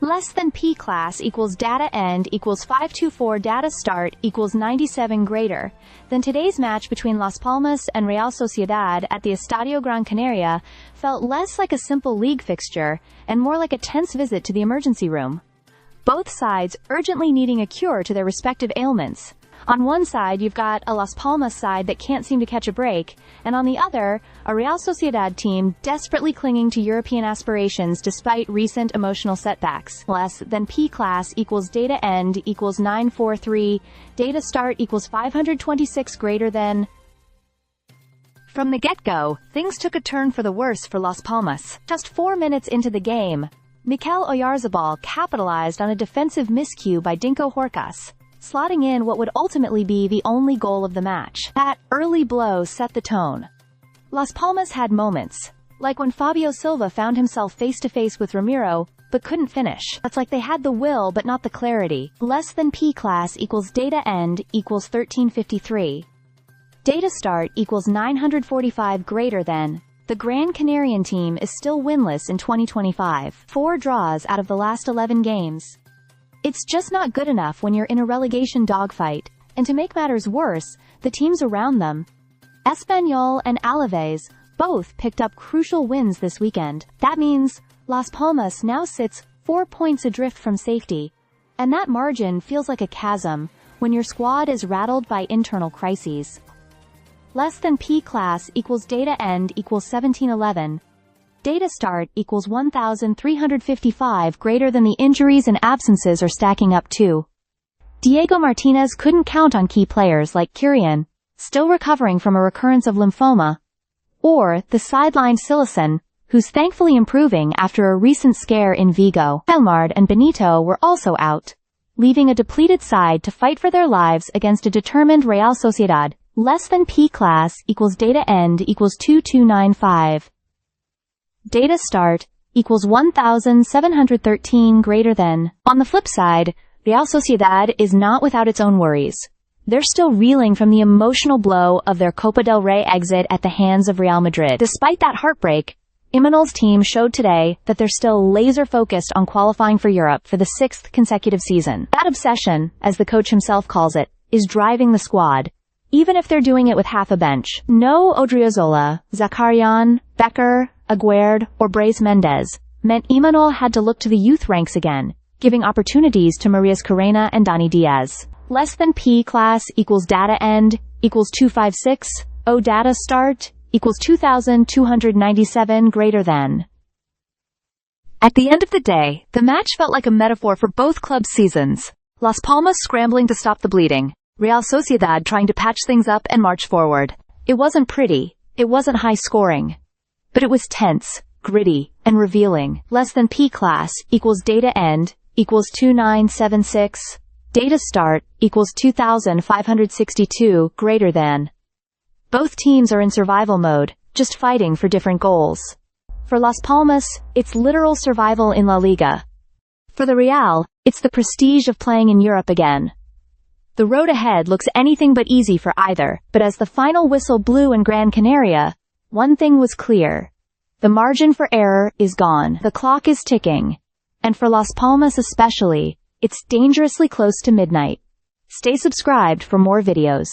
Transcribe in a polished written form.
Less than P class equals data end equals 524 data start equals 97 greater than today's match between Las Palmas and Real Sociedad at the Estadio Gran Canaria felt less like a simple league fixture and more like a tense visit to the emergency room. Both sides urgently needing a cure to their respective ailments. On one side, you've got a Las Palmas side that can't seem to catch a break, and on the other, a Real Sociedad team desperately clinging to European aspirations despite recent emotional setbacks. Less than P class equals data end equals 943, data start equals 526 greater than... From the get-go, things took a turn for the worse for Las Palmas. Just 4 minutes into the game, Mikel Oyarzabal capitalized on a defensive miscue by Dinko Horkas, slotting in what would ultimately be the only goal of the match. That early blow set the tone. Las Palmas had moments, like when Fabio Silva found himself face-to-face with Ramiro, but couldn't finish. It's like they had the will but not the clarity. Less than P class equals data end equals 1353. Data start equals 945 greater than. The Gran Canarian team is still winless in 2025. 4 draws out of the last 11 games. It's just not good enough when you're in a relegation dogfight, and to make matters worse, the teams around them, Espanyol and Alaves, both picked up crucial wins this weekend. That means Las Palmas now sits 4 points adrift from safety, and that margin feels like a chasm when your squad is rattled by internal crises. Less than P class equals data end equals 1711. Data start equals 1,355 greater than the injuries and absences are stacking up too. Diego Martinez couldn't count on key players like Kirian, still recovering from a recurrence of lymphoma, or the sidelined Silicen, who's thankfully improving after a recent scare in Vigo. Elmard and Benito were also out, leaving a depleted side to fight for their lives against a determined Real Sociedad. Less than P class equals data end equals 2295. Data start equals 1,713 greater than. On the flip side, Real Sociedad is not without its own worries. They're still reeling from the emotional blow of their Copa del Rey exit at the hands of Real Madrid. Despite that heartbreak, Imanol's team showed today that they're still laser-focused on qualifying for Europe for the 6th consecutive season. That obsession, as the coach himself calls it, is driving the squad, even if they're doing it with half a bench. No Odriozola, Zakarian, Becker, Aguerd, or Brais Mendez meant Imanol had to look to the youth ranks again, giving opportunities to Marias Carena and Dani Diaz. Less than P class equals data end equals 256, O data start equals 2,297 greater than. At the end of the day, the match felt like a metaphor for both clubs' seasons. Las Palmas scrambling to stop the bleeding, Real Sociedad trying to patch things up and march forward. It wasn't pretty, it wasn't high scoring, but it was tense, gritty, and revealing. Less than P class equals data end equals 2976. Data start equals 2,562 greater than. Both teams are in survival mode, just fighting for different goals. For Las Palmas, it's literal survival in La Liga. For the Real, it's the prestige of playing in Europe again. The road ahead looks anything but easy for either, but as the final whistle blew in Gran Canaria, one thing was clear. The margin for error is gone. The clock is ticking. And for Las Palmas especially, it's dangerously close to midnight. Stay subscribed for more videos.